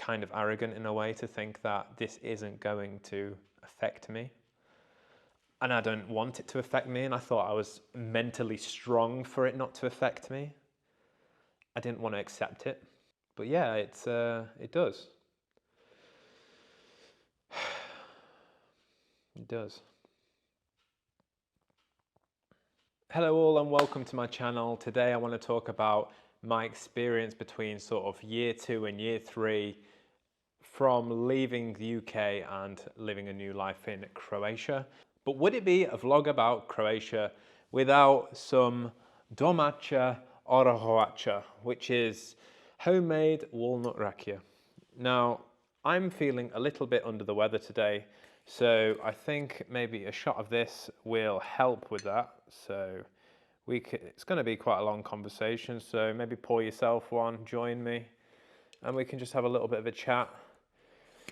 kind of arrogant in a way to think that this isn't going to affect me. And I don't want it to affect me, and I thought I was mentally strong for it not to affect me. I didn't want to accept it. But yeah, it does. It does. Hello all and welcome to my channel. Today I want to talk about my experience between sort of year 2 and year 3 from leaving the UK and living a new life in Croatia. But would it be a vlog about Croatia without some domaća orahovača, which is homemade walnut rakia? Now, I'm feeling a little bit under the weather today, so I think maybe a shot of this will help with that. So it's going to be quite a long conversation, so maybe pour yourself one, join me, and we can just have a little bit of a chat.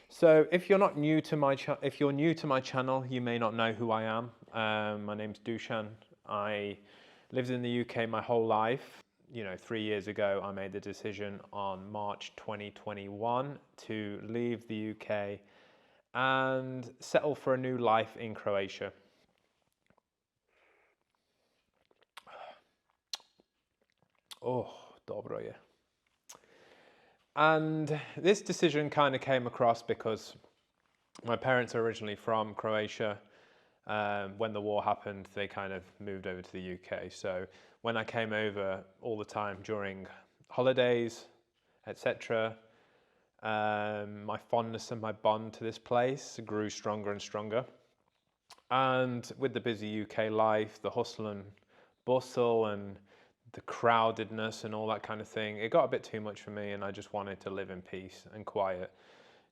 So if you're new to my channel, you may not know who I am. My name's Dusan. I lived in the UK my whole life. 3 years ago, I made the decision on March 2021 to leave the UK and settle for a new life in Croatia. Oh, dobro je. And this decision kind of came across because my parents are originally from Croatia. When the war happened, they kind of moved over to the UK. So when I came over all the time during holidays, etc., my fondness and my bond to this place grew stronger and stronger. And with the busy UK life, the hustle and bustle and the crowdedness and all that kind of thing, it got a bit too much for me, and I just wanted to live in peace and quiet.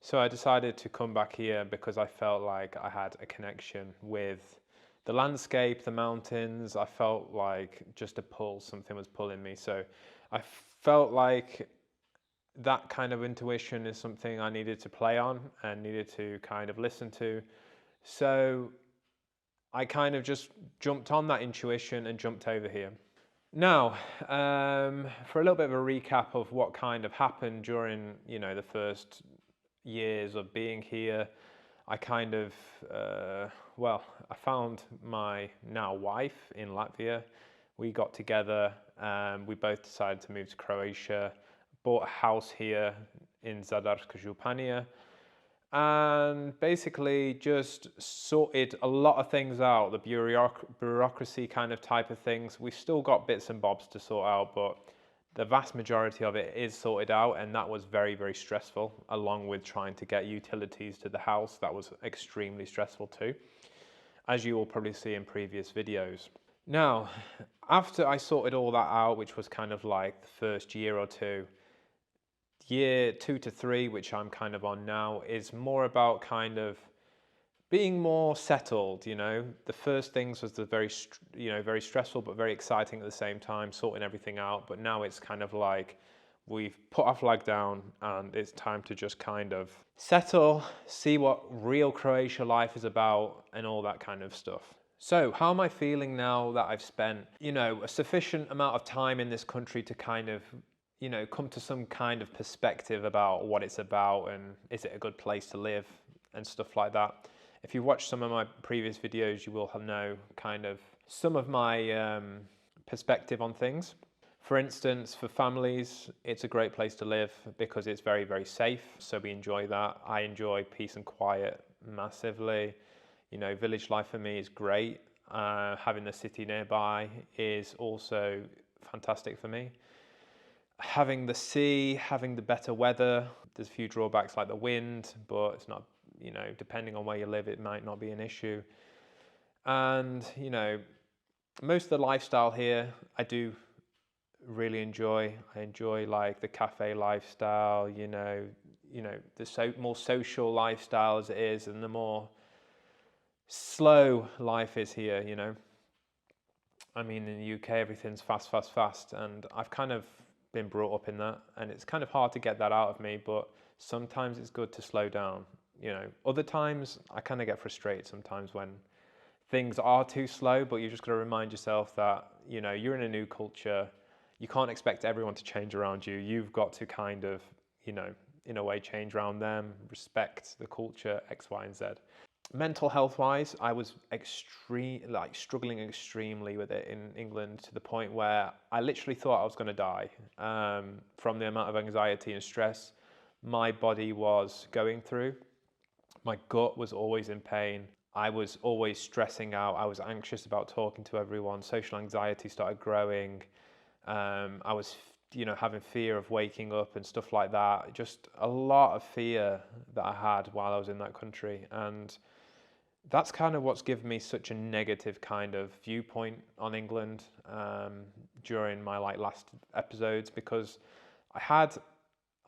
So I decided to come back here because I felt like I had a connection with the landscape, the mountains. I felt like just a pull, something was pulling me. So I felt like that kind of intuition is something I needed to play on and needed to kind of listen to. So I kind of just jumped on that intuition and jumped over here. Now, for a little bit of a recap of what kind of happened during, the first years of being here, I kind of, I found my now wife in Latvia. We got together, we both decided to move to Croatia, bought a house here in Zadarska Županija, and basically just sorted a lot of things out, the bureaucracy kind of type of things. We've still got bits and bobs to sort out, but the vast majority of it is sorted out, and that was very, very stressful, along with trying to get utilities to the house. That was extremely stressful too, as you will probably see in previous videos. Now, after I sorted all that out, which was kind of like the first year or two, year 2 to 3, which I'm kind of on now, is more about kind of being more settled. The first things was the very stressful but very exciting at the same time, sorting everything out. But now it's kind of like we've put our flag down and it's time to just kind of settle, see what real Croatia life is about and all that kind of stuff. So how am I feeling now that I've spent, a sufficient amount of time in this country to kind of come to some kind of perspective about what it's about and is it a good place to live and stuff like that. If you've watched some of my previous videos, you will have know kind of some of my perspective on things. For instance, for families, it's a great place to live because it's very, very safe. So we enjoy that. I enjoy peace and quiet massively. Village life for me is great. Having the city nearby is also fantastic for me. Having the sea, having the better weather, there's a few drawbacks like the wind, but it's not, depending on where you live, it might not be an issue. And, most of the lifestyle here, I do really enjoy. I enjoy like the cafe lifestyle, the more social lifestyle as it is, and the more slow life is here, I mean, in the UK, everything's fast, fast, fast, and I've kind of been brought up in that, and it's kind of hard to get that out of me, but sometimes it's good to slow down. Other times I kind of get frustrated sometimes when things are too slow, but you just got to remind yourself that you're in a new culture. You can't expect everyone to change around you. You've got to kind of in a way, change around them, respect the culture, X, Y, and Z. Mental health wise, I was struggling extremely with it in England, to the point where I literally thought I was going to die from the amount of anxiety and stress my body was going through. My gut was always in pain. I was always stressing out. I was anxious about talking to everyone. Social anxiety started growing. I was, having fear of waking up and stuff like that. Just a lot of fear that I had while I was in that country. And that's kind of what's given me such a negative kind of viewpoint on England during my last episodes, because I had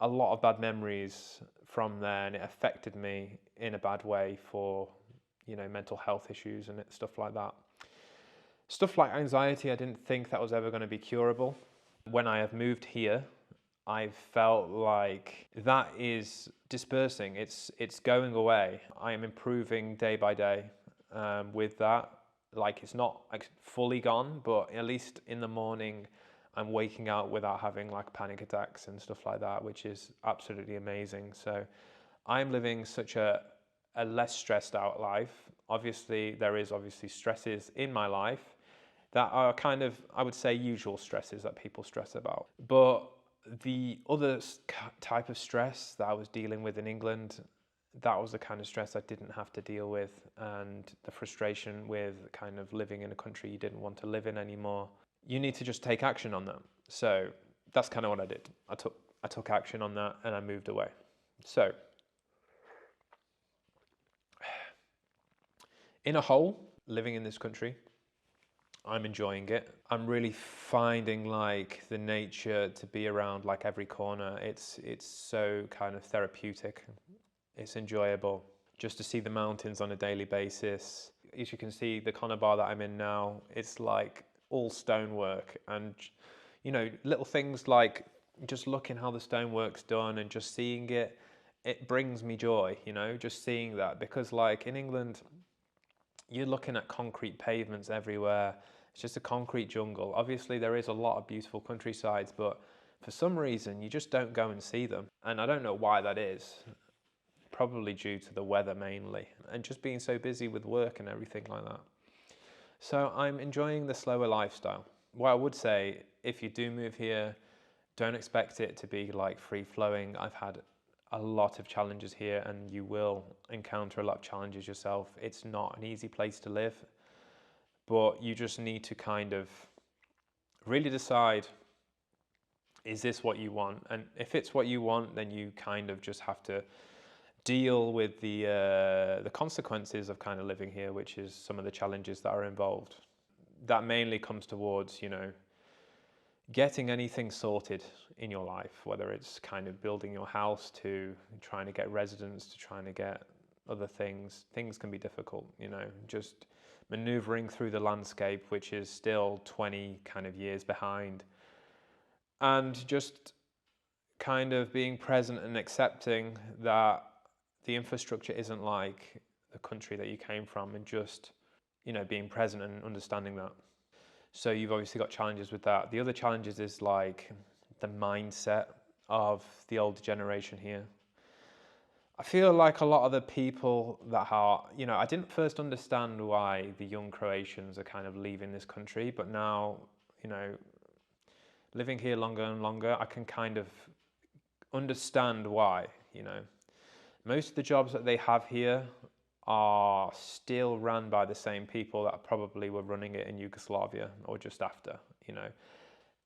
a lot of bad memories from there, and it affected me in a bad way for mental health issues and stuff like that. Stuff like anxiety, I didn't think that was ever going to be curable. When I have moved here, I've felt like that is dispersing. It's going away. I am improving day by day with that. It's not fully gone, but at least in the morning, I'm waking up without having panic attacks and stuff like that, which is absolutely amazing. So I'm living such a less stressed out life. Obviously, there is stresses in my life that are kind of, I would say, usual stresses that people stress about. But the other type of stress that I was dealing with in England, that was the kind of stress I didn't have to deal with, and the frustration with kind of living in a country you didn't want to live in anymore. You need to just take action on that. So that's kind of what I did. I took action on that, and I moved away. So in a whole, living in this country, I'm enjoying it. I'm really finding the nature to be around every corner. It's so kind of therapeutic. It's enjoyable just to see the mountains on a daily basis. As you can see, the conobar that I'm in now, it's all stonework, and little things like just looking how the stonework's done and just seeing it, it brings me joy, just seeing that, because in England, you're looking at concrete pavements everywhere. It's just a concrete jungle. Obviously, there is a lot of beautiful countrysides, but for some reason, you just don't go and see them. And I don't know why that is. Probably due to the weather mainly, and just being so busy with work and everything like that. So I'm enjoying the slower lifestyle. What I would say, if you do move here, don't expect it to be free-flowing. I've had a lot of challenges here, and you will encounter a lot of challenges yourself. It's not an easy place to live, but you just need to kind of really decide, is this what you want? And if it's what you want, then you kind of just have to deal with the consequences of kind of living here, which is some of the challenges that are involved. That mainly comes towards, getting anything sorted in your life, whether it's kind of building your house to trying to get residence to trying to get other things. Things can be difficult, just maneuvering through the landscape, which is still 20 kind of years behind, and just kind of being present and accepting that the infrastructure isn't like the country that you came from, and just, being present and understanding that. So you've obviously got challenges with that. The other challenges is the mindset of the older generation here. I feel like a lot of the people that are, I didn't first understand why the young Croatians are kind of leaving this country, but now, living here longer and longer, I can kind of understand why, Most of the jobs that they have here are still run by the same people that probably were running it in Yugoslavia or just after,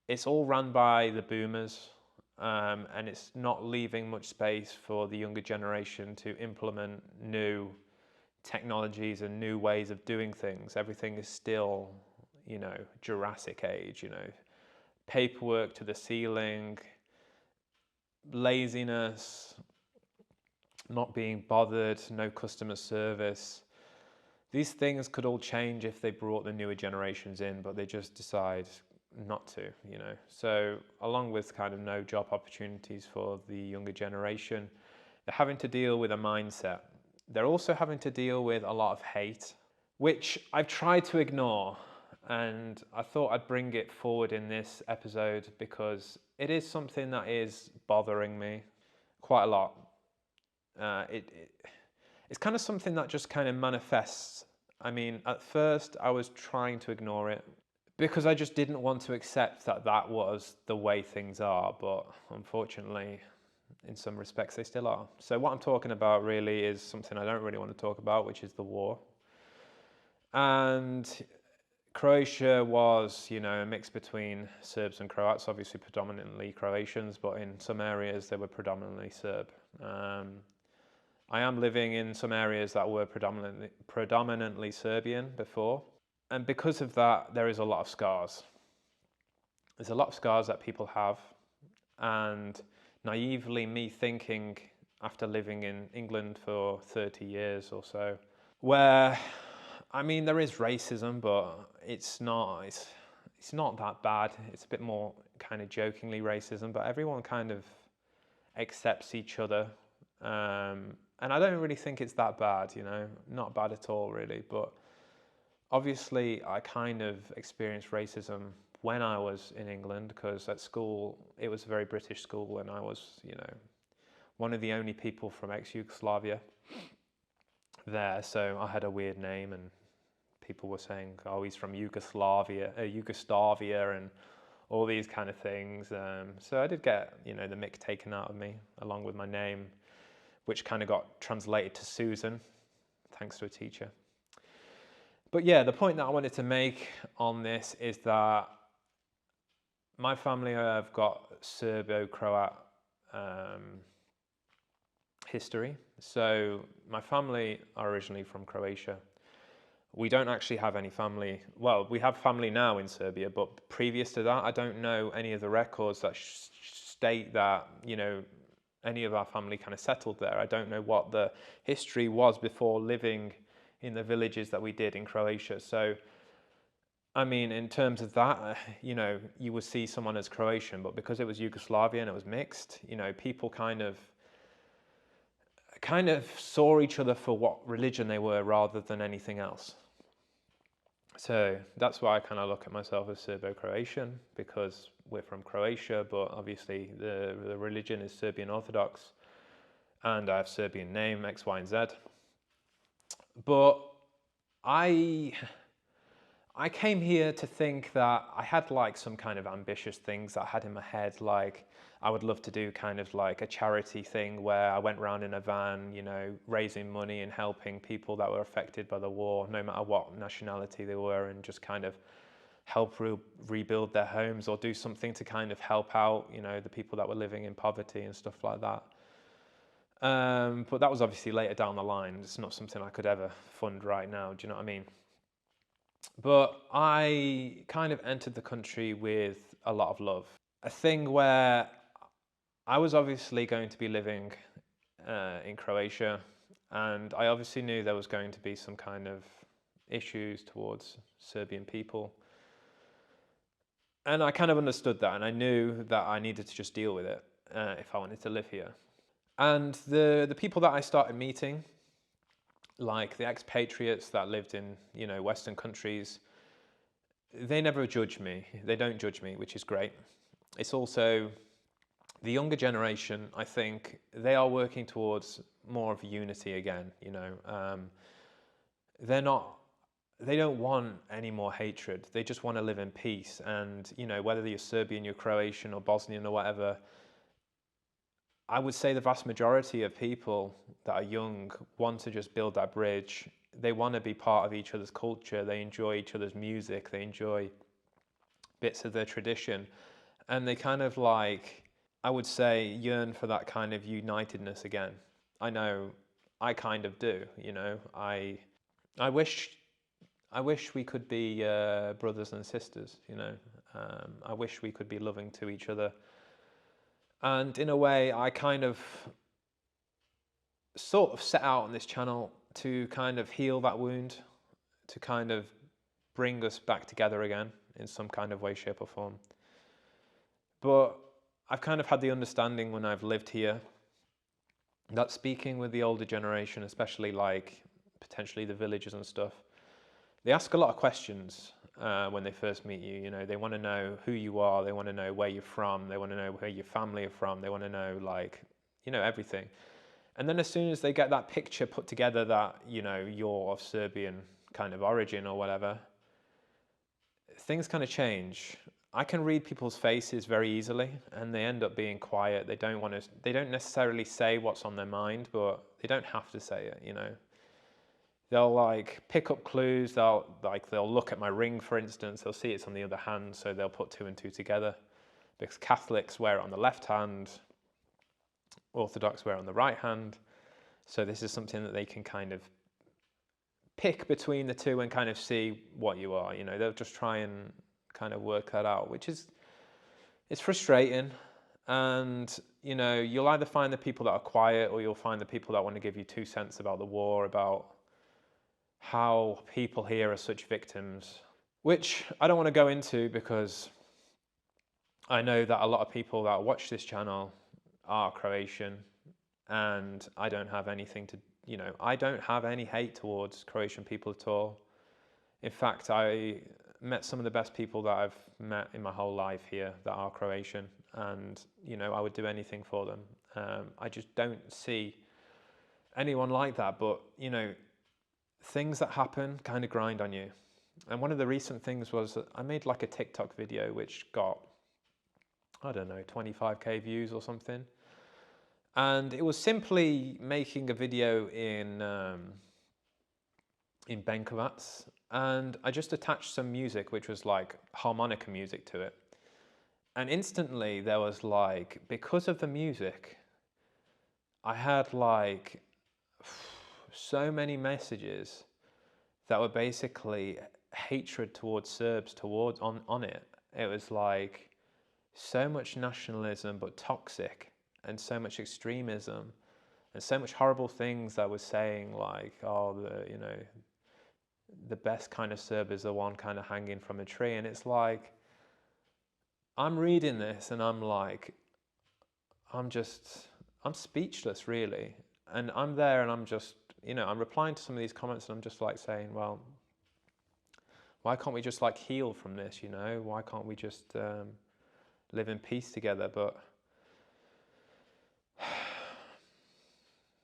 It's all run by the boomers, and it's not leaving much space for the younger generation to implement new technologies and new ways of doing things. Everything is still, Jurassic Age, paperwork to the ceiling, laziness, not being bothered, no customer service. These things could all change if they brought the newer generations in, but they just decide not to, So along with kind of no job opportunities for the younger generation, they're having to deal with a mindset. They're also having to deal with a lot of hate, which I've tried to ignore. And I thought I'd bring it forward in this episode because it is something that is bothering me quite a lot. It's kind of something that just kind of manifests. I mean, at first I was trying to ignore it because I just didn't want to accept that that was the way things are, but unfortunately, in some respects, they still are. So what I'm talking about really is something I don't really want to talk about, which is the war. And Croatia was, a mix between Serbs and Croats, obviously predominantly Croatians, but in some areas they were predominantly Serb. I am living in some areas that were predominantly Serbian before, and because of that, there is a lot of scars. There's a lot of scars that people have, and naively me thinking, after living in England for 30 years or so, where, I mean, there is racism, but it's not that bad. It's a bit more kind of jokingly racism, but everyone kind of accepts each other. And I don't really think it's that bad, not bad at all, really. But obviously, I kind of experienced racism when I was in England, because at school, it was a very British school, and I was, one of the only people from ex-Yugoslavia there. So I had a weird name, and people were saying, "Oh, he's from Yugoslavia," and all these kind of things. So I did get, the mick taken out of me, along with my name, which kind of got translated to Susan, thanks to a teacher. But yeah, the point that I wanted to make on this is that my family have got Serbo-Croat history. So my family are originally from Croatia. We don't actually have any family. Well, we have family now in Serbia, but previous to that, I don't know any of the records that state that, any of our family kind of settled there. I don't know what the history was before living in the villages that we did in Croatia. So, I mean, in terms of that, you would see someone as Croatian, but because it was Yugoslavia and it was mixed, people kind of saw each other for what religion they were rather than anything else. So that's why I kind of look at myself as Serbo-Croatian, because we're from Croatia, but obviously the religion is Serbian Orthodox, and I have Serbian name, X, Y, and Z. But I came here to think that I had like some kind of ambitious things that I had in my head, like I would love to do kind of like a charity thing where I went around in a van, raising money and helping people that were affected by the war, no matter what nationality they were, and just kind of help rebuild their homes, or do something to kind of help out, the people that were living in poverty and stuff like that. But that was obviously later down the line. It's not something I could ever fund right now. Do you know what I mean? But I kind of entered the country with a lot of love. A thing where I was obviously going to be living in Croatia, and I obviously knew there was going to be some kind of issues towards Serbian people. And I kind of understood that, and I knew that I needed to just deal with it if I wanted to live here. And the people that I started meeting, like the expatriates that lived in, Western countries, they never judge me. They don't judge me, which is great. It's also the younger generation, I think, they are working towards more of unity again, they don't want any more hatred. They just want to live in peace. And, whether you're Serbian, you're Croatian or Bosnian or whatever, I would say the vast majority of people that are young want to just build that bridge. They want to be part of each other's culture. They enjoy each other's music. They enjoy bits of their tradition. And they kind of I would say, yearn for that kind of unitedness again. I know I kind of do, I wish we could be brothers and sisters, I wish we could be loving to each other. And in a way, I kind of sort of set out on this channel to kind of heal that wound, to kind of bring us back together again in some kind of way, shape or form. But I've kind of had the understanding when I've lived here that speaking with the older generation, especially potentially the villagers and stuff, they ask a lot of questions when they first meet you. They want to know who you are, they want to know where you're from, they want to know where your family are from, they want to know everything. And then as soon as they get that picture put together that, you're of Serbian kind of origin or whatever, things kind of change. I can read people's faces very easily, and they end up being quiet. They don't necessarily say what's on their mind, but they don't have to say it, They'll like pick up clues. They'll look at my ring, for instance. They'll see it's on the other hand, so they'll put two and two together. Because Catholics wear it on the left hand, Orthodox wear it on the right hand. So this is something that they can kind of pick between the two and kind of see what you are. They'll just try and kind of work that out, it's frustrating. And you'll either find the people that are quiet, or you'll find the people that want to give you 2 cents about the war, about how people here are such victims, which I don't want to go into, because I know that a lot of people that watch this channel are Croatian, and I don't have anything to, I don't have any hate towards Croatian people at all. In fact, I met some of the best people that I've met in my whole life here that are Croatian, and I would do anything for them. I just don't see anyone like that, but things that happen kind of grind on you. And one of the recent things was that I made like a TikTok video which got, I don't know, 25k views or something. And it was simply making a video in Benkovac, and I just attached some music which was like harmonica music to it. And instantly there was like, because of the music, I had like so many messages that were basically hatred towards Serbs on it. It was like so much nationalism, but toxic, and so much extremism, and so much horrible things that was saying like, oh, the best kind of Serb is the one kind of hanging from a tree. And it's like, I'm reading this and I'm like, I'm speechless really. And I'm there and I'm just, I'm replying to some of these comments, and I'm just like saying, well, why can't we just like heal from this, Why can't we just live in peace together? But,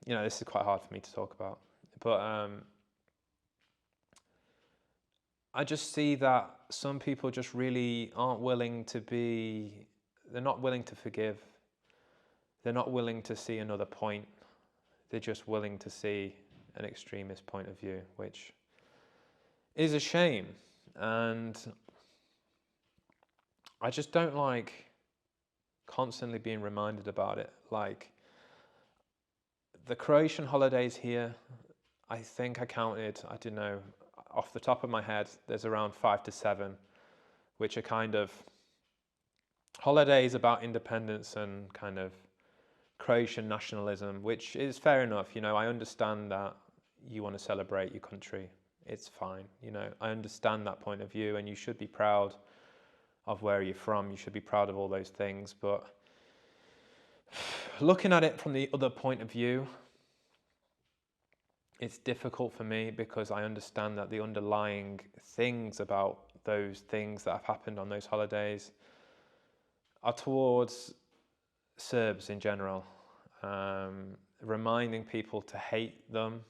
this is quite hard for me to talk about. But I just see that some people just really aren't willing to they're not willing to forgive. They're not willing to see another point. They're just willing to see an extremist point of view, which is a shame. And I just don't like constantly being reminded about it. Like the Croatian holidays here, I think I counted, I don't know, off the top of my head, there's around 5 to 7, which are kind of holidays about independence and kind of Croatian nationalism, which is fair enough. I understand that you want to celebrate your country. It's fine. I understand that point of view, and you should be proud of where you're from. You should be proud of all those things. But looking at it from the other point of view, it's difficult for me, because I understand that the underlying things about those things that have happened on those holidays are towards Serbs in general, reminding people to hate them,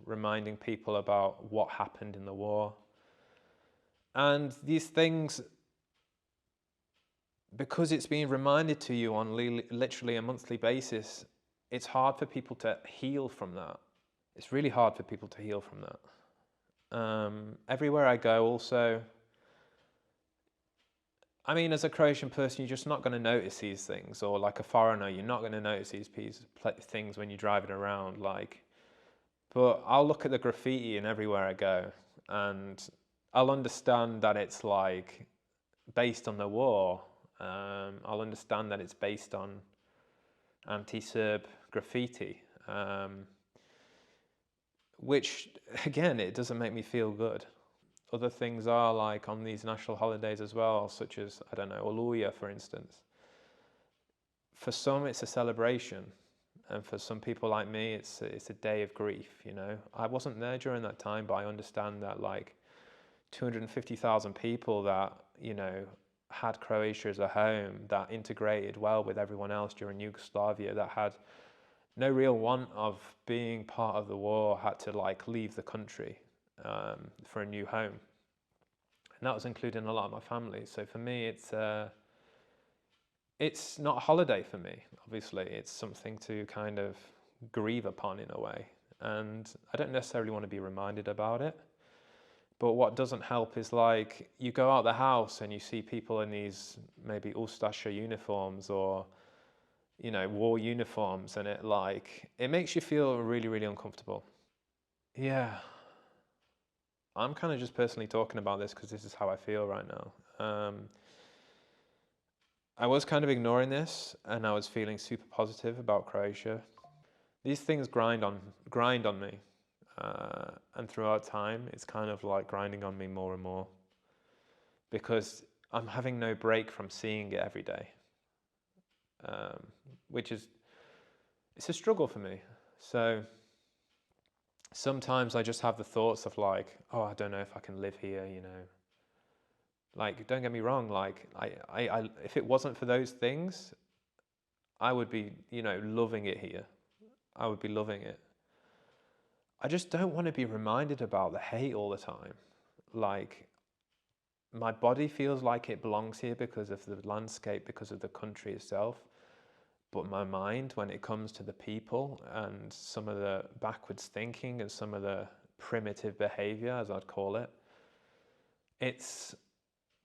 reminding people about what happened in the war. And these things, because it's being reminded to you on literally a monthly basis, it's hard for people to heal from that. It's really hard for people to heal from that. Everywhere I go also, I mean, as a Croatian person, you're just not going to notice these things, or like a foreigner, you're not going to notice these things when you're driving around. But I'll look at the graffiti and everywhere I go, and I'll understand that it's like based on the war. I'll understand that it's based on anti-Serb graffiti, which again, it doesn't make me feel good. Other things are like on these national holidays as well, such as, I don't know, Oluya, for instance. For some, it's a celebration. And for some people like me, it's a day of grief, I wasn't there during that time, but I understand that like 250,000 people that, had Croatia as a home, that integrated well with everyone else during Yugoslavia, that had no real want of being part of the war, had to like leave the country for a new home. And that was including a lot of my family. So for me, it's not a holiday for me, obviously. It's something to kind of grieve upon in a way. And I don't necessarily want to be reminded about it. But what doesn't help is like you go out the house and you see people in these maybe Ustasha uniforms or, you know, war uniforms, and it makes you feel really, really uncomfortable. Yeah, I'm kind of just personally talking about this because this is how I feel right now. I was kind of ignoring this, and I was feeling super positive about Croatia. These things grind on me, and throughout time, it's kind of like grinding on me more and more because I'm having no break from seeing it every day, which is it's a struggle for me. So sometimes I just have the thoughts of like, oh, I don't know if I can live here, you know. Like, don't get me wrong, like if it wasn't for those things, I would be, you know, loving it here. I would be loving it. I just don't want to be reminded about the hate all the time. Like, my body feels like it belongs here because of the landscape, because of the country itself. But my mind, when it comes to the people and some of the backwards thinking and some of the primitive behavior, as I'd call it, it's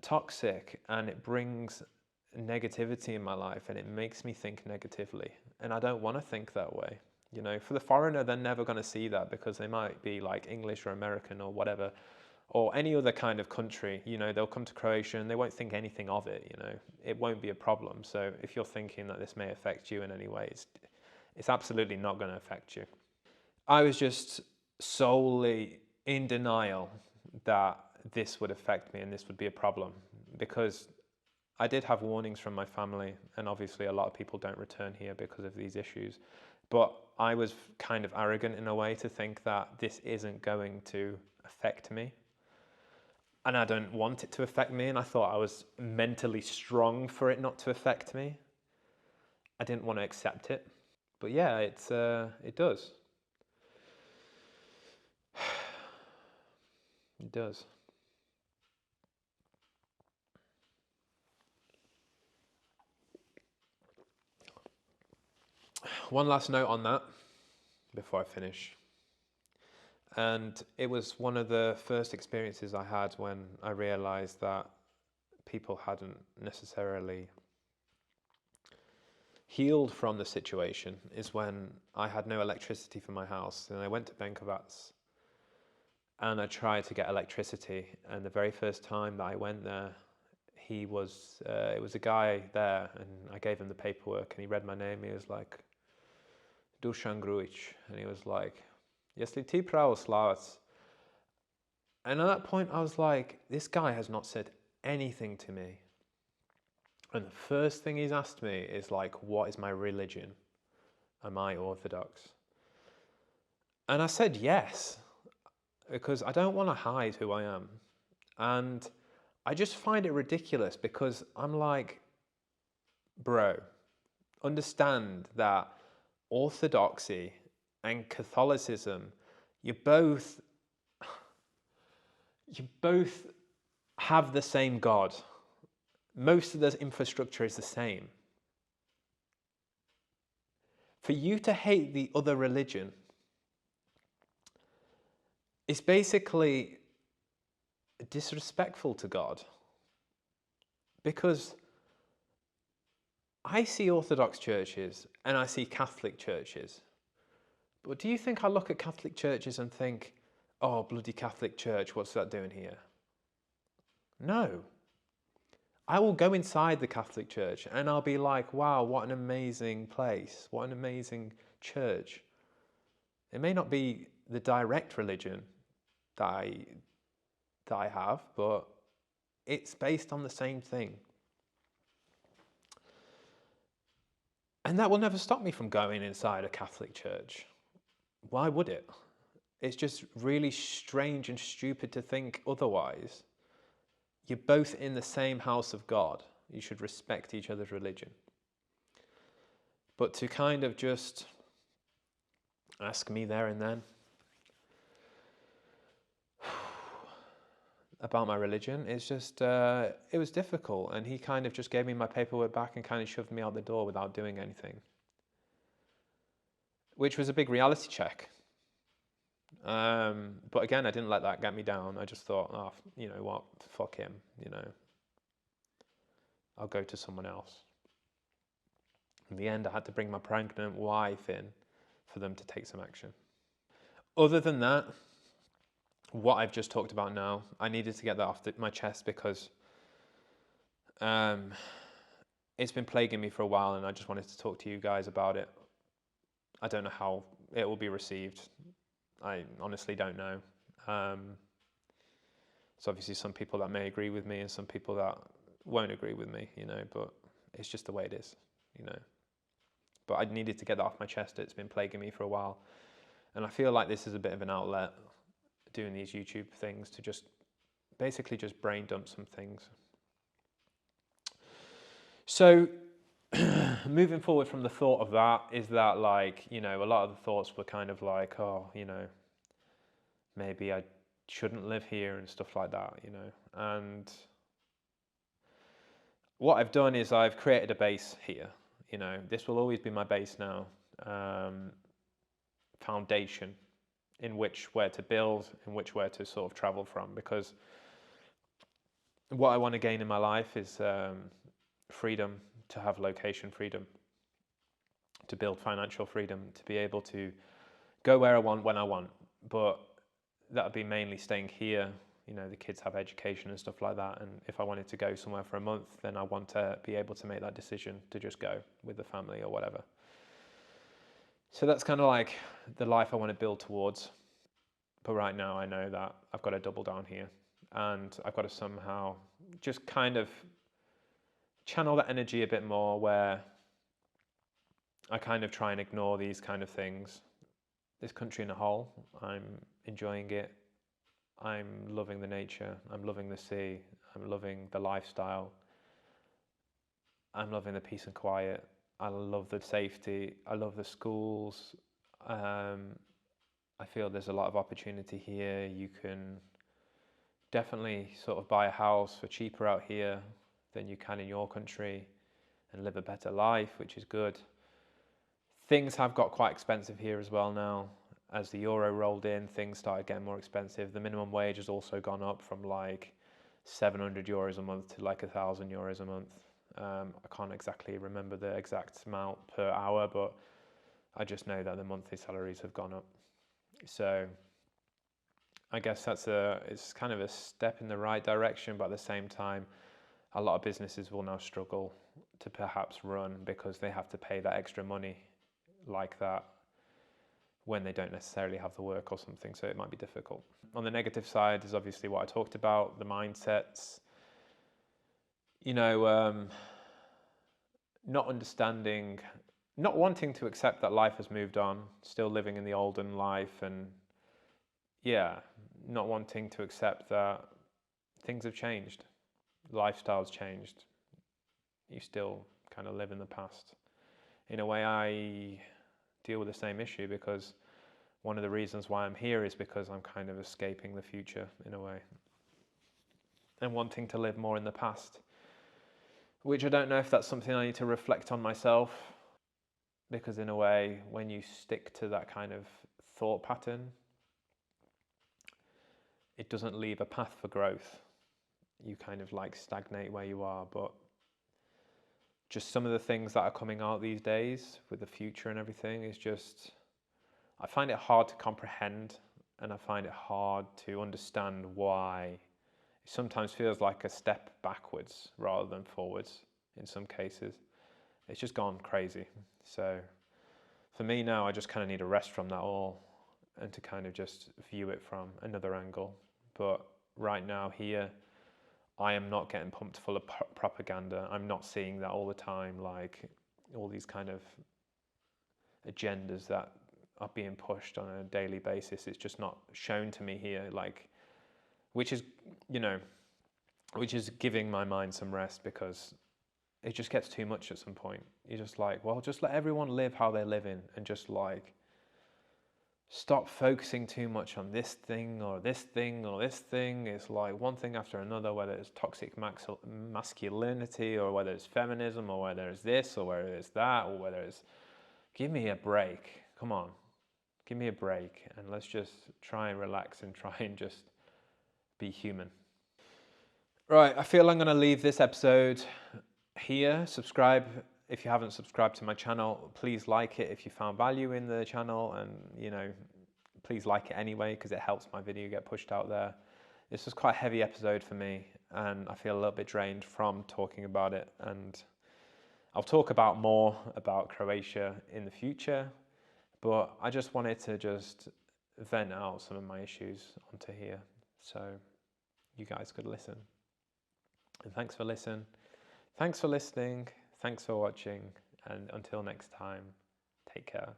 toxic and it brings negativity in my life and it makes me think negatively. And I don't want to think that way. You know, for the foreigner, they're never going to see that because they might be like English or American or whatever, or any other kind of country. You know, they'll come to Croatia and they won't think anything of it. You know, it won't be a problem. So if you're thinking that this may affect you in any way, it's absolutely not going to affect you. I was just solely in denial that this would affect me and this would be a problem because I did have warnings from my family, and obviously a lot of people don't return here because of these issues. But I was kind of arrogant in a way to think that this isn't going to affect me. And I don't want it to affect me, and I thought I was mentally strong for it not to affect me. I didn't want to accept it. But yeah, it does. It does. One last note on that before I finish. And it was one of the first experiences I had when I realized that people hadn't necessarily healed from the situation, is when I had no electricity for my house and I went to Benkovac and I tried to get electricity. And the very first time that I went there, it was a guy there, and I gave him the paperwork and he read my name. He was like, Dusan Grujic, and he was like, Jestli ti pravoslavac? And at that point I was like, this guy has not said anything to me. And the first thing he's asked me is like, what is my religion? Am I Orthodox? And I said yes, because I don't want to hide who I am. And I just find it ridiculous because I'm like, bro, understand that Orthodoxy and Catholicism, you both have the same God. Most of the infrastructure is the same. For you to hate the other religion is basically disrespectful to God. Because I see Orthodox churches and I see Catholic churches. But do you think I look at Catholic churches and think, oh, bloody Catholic church, what's that doing here? No. I will go inside the Catholic Church and I'll be like, wow, what an amazing place, what an amazing church. It may not be the direct religion that I have, but it's based on the same thing. And that will never stop me from going inside a Catholic church. Why would it? It's just really strange and stupid to think otherwise. You're both in the same house of God. You should respect each other's religion. But to kind of just ask me there and then about my religion, it's just, it was difficult. And he kind of just gave me my paperwork back and kind of shoved me out the door without doing anything, which was a big reality check. But again, I didn't let that get me down. I just thought, oh, you know what, fuck him, you know, I'll go to someone else. In the end, I had to bring my pregnant wife in for them to take some action. Other than that, what I've just talked about now, I needed to get that off my chest because it's been plaguing me for a while, and I just wanted to talk to you guys about it. I don't know how it will be received. I honestly don't know. So obviously some people that may agree with me and some people that won't agree with me, you know, but it's just the way it is, you know. But I needed to get that off my chest. It's been plaguing me for a while. And I feel like this is a bit of an outlet, doing these YouTube things, to just basically just brain dump some things. So moving forward from the thought of that is that, like, you know, a lot of the thoughts were kind of like, oh, you know, maybe I shouldn't live here and stuff like that, you know. And what I've done is I've created a base here. You know, this will always be my base now, foundation in which where to build, in which where to sort of travel from, because what I want to gain in my life is freedom, to have location freedom, to build financial freedom, to be able to go where I want, when I want. But that would be mainly staying here. You know, the kids have education and stuff like that. And if I wanted to go somewhere for a month, then I want to be able to make that decision to just go with the family or whatever. So that's kind of like the life I want to build towards. But right now I know that I've got to double down here, and I've got to somehow just kind of channel that energy a bit more, where I kind of try and ignore these kind of things. This country in a whole, I'm enjoying it. I'm loving the nature, I'm loving the sea, I'm loving the lifestyle, I'm loving the peace and quiet, I love the safety, I love the schools. I feel there's a lot of opportunity here. You can definitely sort of buy a house for cheaper out here than you can in your country and live a better life, which is good. Things have got quite expensive here as well now. As the euro rolled in, things started getting more expensive. The minimum wage has also gone up from like 700 euros a month to like 1,000 euros a month. I can't exactly remember the exact amount per hour, but I just know that the monthly salaries have gone up. So I guess it's kind of a step in the right direction, but at the same time, a lot of businesses will now struggle to perhaps run because they have to pay that extra money like that when they don't necessarily have the work or something, so it might be difficult. On the negative side is obviously what I talked about, the mindsets. You know, not understanding, not wanting to accept that life has moved on, still living in the olden life, and yeah, not wanting to accept that things have changed, lifestyle's changed. You still kind of live in the past. In a way, I deal with the same issue, because one of the reasons why I'm here is because I'm kind of escaping the future in a way and wanting to live more in the past, which I don't know if that's something I need to reflect on myself, because in a way, when you stick to that kind of thought pattern, it doesn't leave a path for growth. You kind of like stagnate where you are. But just some of the things that are coming out these days with the future and everything is just, I find it hard to comprehend, and I find it hard to understand why it sometimes feels like a step backwards rather than forwards in some cases. It's just gone crazy. So for me now, I just kind of need a rest from that all and to kind of just view it from another angle. But right now here, I am not getting pumped full of propaganda. I'm not seeing that all the time, like all these kind of agendas that are being pushed on a daily basis. It's just not shown to me here, like, which is, you know, which is giving my mind some rest, because it just gets too much at some point. You're just like, well, just let everyone live how they're living, and just like, stop focusing too much on this thing or this thing or this thing. It's like one thing after another, whether it's toxic masculinity or whether it's feminism or whether it's this or whether it's that or whether it's... Give me a break. Come on. Give me a break and let's just try and relax and try and just be human. Right, I feel I'm going to leave this episode here. Subscribe if you haven't subscribed to my channel. Please like it if you found value in the channel, and please like it anyway because it helps my video get pushed out there. This was quite a heavy episode for me and I feel a little bit drained from talking about it, and I'll talk about more about Croatia in the future, but I just wanted to just vent out some of my issues onto here so you guys could listen. And thanks for listening. Thanks for listening. Thanks for watching. And until next time, take care.